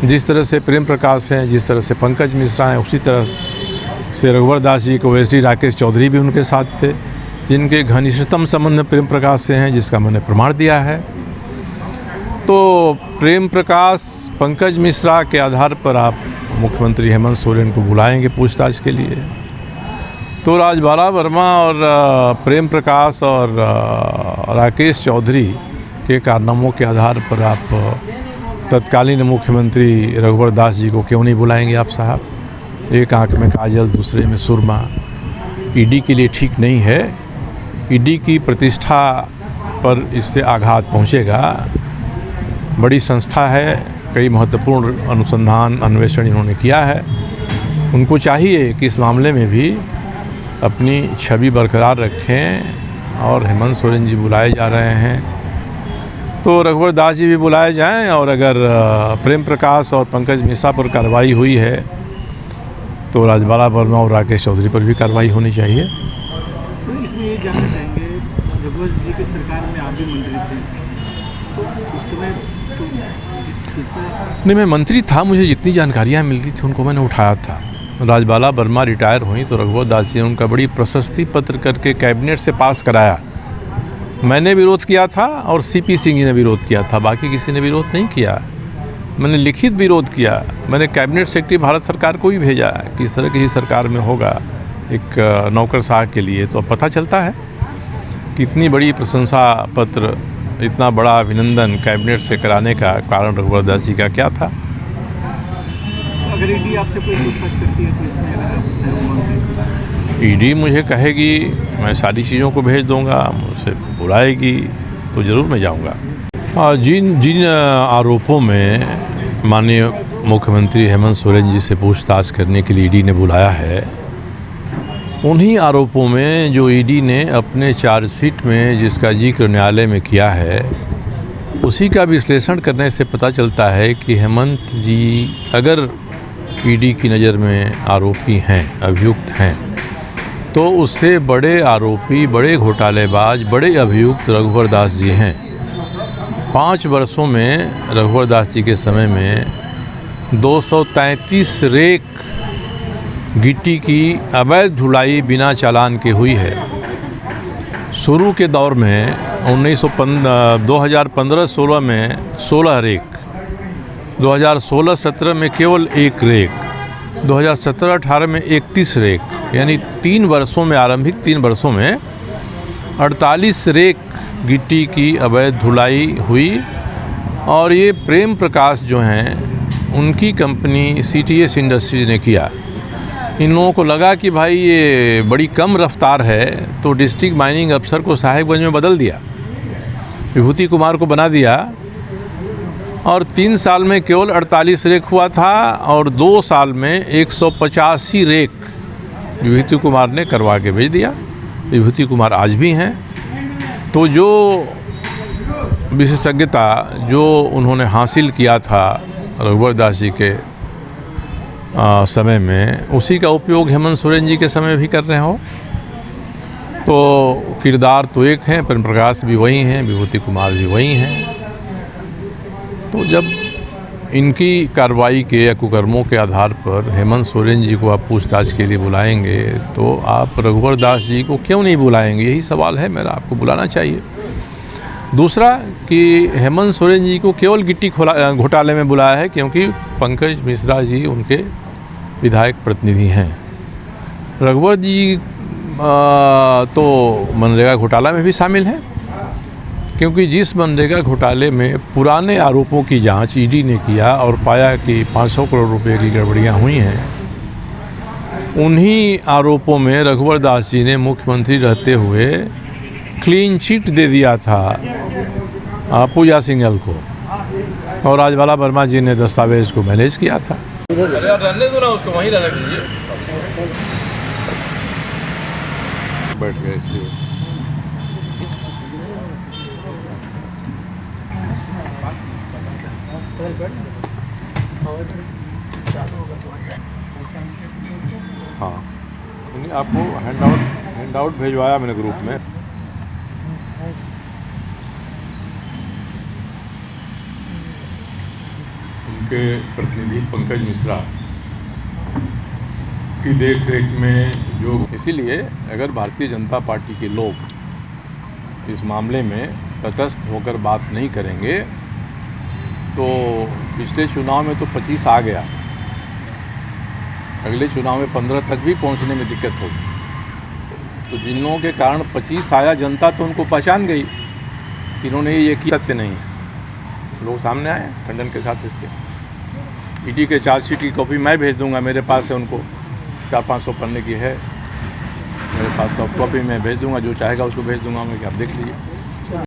जिस तरह से प्रेम प्रकाश हैं, जिस तरह से पंकज मिश्रा हैं, उसी तरह से रघुवर दास जी को वैसे राकेश चौधरी भी उनके साथ थे, जिनके घनिष्ठतम संबंध प्रेम प्रकाश से हैं, जिसका मैंने प्रमाण दिया है। तो प्रेम प्रकाश, पंकज मिश्रा के आधार पर आप मुख्यमंत्री हेमंत सोरेन को बुलाएंगे पूछताछ के लिए, तो राजबाला वर्मा और प्रेम प्रकाश और राकेश चौधरी के कारनामों के आधार पर आप तत्कालीन मुख्यमंत्री रघुवर दास जी को क्यों नहीं बुलाएंगे आप साहब? एक आंख में काजल, दूसरे में सुरमा। ईडी के लिए ठीक नहीं है। ईडी की प्रतिष्ठा पर इससे आघात पहुंचेगा। बड़ी संस्था है, कई महत्वपूर्ण अनुसंधान अन्वेषण इन्होंने किया है। उनको चाहिए कि इस मामले में भी अपनी छवि बरकरार रखें, और हेमंत सोरेन जी बुलाए जा रहे हैं तो रघुवर दास जी भी बुलाए जाएं, और अगर प्रेम प्रकाश और पंकज मिश्रा पर कार्रवाई हुई है तो राजबाला वर्मा और राकेश चौधरी पर भी कार्रवाई होनी चाहिए। तो इसमें ये जानना चाहेंगे, रघुवर जी की सरकार में आप भी मंत्री थे, तो उस समय नहीं, मैं मंत्री था, मुझे जितनी जानकारियाँ मिलती थी उनको मैंने उठाया था। राजबाला वर्मा रिटायर हुई तो रघुवर दास जी ने उनका बड़ी प्रशस्ति पत्र करके कैबिनेट से पास कराया। मैंने विरोध किया था और सीपी सिंह जी ने विरोध किया था, बाकी किसी ने विरोध नहीं किया। मैंने लिखित विरोध किया। मैंने कैबिनेट सेक्रेटरी भारत सरकार को भी भेजा कि इस तरह किसी सरकार में होगा एक नौकरशाह के लिए, तो अब पता चलता है कि इतनी बड़ी प्रशंसा पत्र, इतना बड़ा अभिनंदन कैबिनेट से कराने का कारण रघुवर दास जी का क्या था। अगर ईडी आपसे कोई पूछताछ करती है तो इसमें अगर ईडी मुझे कहेगी, मैं सारी चीज़ों को भेज दूंगा, मुझसे बुलाएगी तो ज़रूर मैं जाऊंगा। जिन आरोपों में माननीय मुख्यमंत्री हेमंत सोरेन जी से पूछताछ करने के लिए ईडी ने बुलाया है, उन्हीं आरोपों में जो ईडी ने अपने चार्जशीट में जिसका जिक्र न्यायालय में किया है, उसी का विश्लेषण करने से पता चलता है कि हेमंत जी अगर ईडी की नज़र में आरोपी हैं, अभियुक्त हैं, तो उससे बड़े आरोपी, बड़े घोटालेबाज, बड़े अभियुक्त रघुवर दास जी हैं। 5 वर्षों में रघुवर दास जी के समय में 233 रेक गिट्टी की अवैध ढुलाई बिना चालान के हुई है। शुरू के दौर में 2015-16 में 16 रेक, 2016-17 में केवल 1 रेक, 2017-18 में 31 रेक, यानी 3 वर्षों में, आरंभिक 3 वर्षों में 48 रेक गिट्टी की अवैध ढुलाई हुई। और ये प्रेम प्रकाश जो हैं, उनकी कंपनी सीटीएस इंडस्ट्रीज ने किया। इन लोगों को लगा कि भाई ये बड़ी कम रफ्तार है, तो डिस्ट्रिक्ट माइनिंग अफसर को साहेबगंज में बदल दिया, विभूति कुमार को बना दिया, और 3 साल में केवल 48 रेक हुआ था, और 2 साल में 185 रेक विभूति कुमार ने करवा के भेज दिया। विभूति कुमार आज भी हैं। तो जो विशेषज्ञता जो उन्होंने हासिल किया था रघुवर दास जी के समय में, उसी का उपयोग हेमंत सोरेन जी के समय भी कर रहे हो। तो किरदार तो एक हैं, प्रेम प्रकाश भी वही हैं, विभूति कुमार भी वही हैं। तो जब इनकी कार्रवाई के या कुकर्मों के आधार पर हेमंत सोरेन जी को आप पूछताछ के लिए बुलाएंगे, तो आप रघुवर दास जी को क्यों नहीं बुलाएंगे? यही सवाल है मेरा। आपको बुलाना चाहिए। दूसरा कि हेमंत सोरेन जी को केवल गिट्टी घोटाले में बुलाया है क्योंकि पंकज मिश्रा जी उनके विधायक प्रतिनिधि हैं। रघुवर जी तो मनरेगा घोटाला में भी शामिल हैं, क्योंकि जिस मनरेगा घोटाले में पुराने आरोपों की जांच ईडी ने किया और पाया कि 500 करोड़ रुपए की गड़बड़ियां हुई हैं, उन्हीं आरोपों में रघुवर दास जी ने मुख्यमंत्री रहते हुए क्लीन चिट दे दिया था पूजा सिंघल को, और राजबाला वर्मा जी ने दस्तावेज को मैनेज किया था। अरे यार रहने दो ना, उसको वहीं रहने दीजिए। बैठ गए इसलिए। हाँ, आपको हैंड आउट भेजवाया मैंने ग्रुप में। उनके प्रतिनिधि पंकज मिश्रा की देख रेख में जो, इसीलिए अगर भारतीय जनता पार्टी के लोग इस मामले में तटस्थ होकर बात नहीं करेंगे तो पिछले चुनाव में तो 25 आ गया, अगले चुनाव में 15 तक भी पहुंचने में दिक्कत होगी। तो जिन लोगों के कारण 25 आया, जनता तो उनको पहचान गई, इन्होंने ये किया सत्य नहीं है। लोग सामने आए खंडन के साथ इसके। ईडी के चार्जशीट की कॉपी मैं भेज दूंगा, मेरे पास है, उनको 400-500 पन्ने की है मेरे पास, सॉफ्ट कॉपी मैं भेज दूंगा, जो चाहेगा उसको भेज दूंगा मैं कि आप देख लीजिए।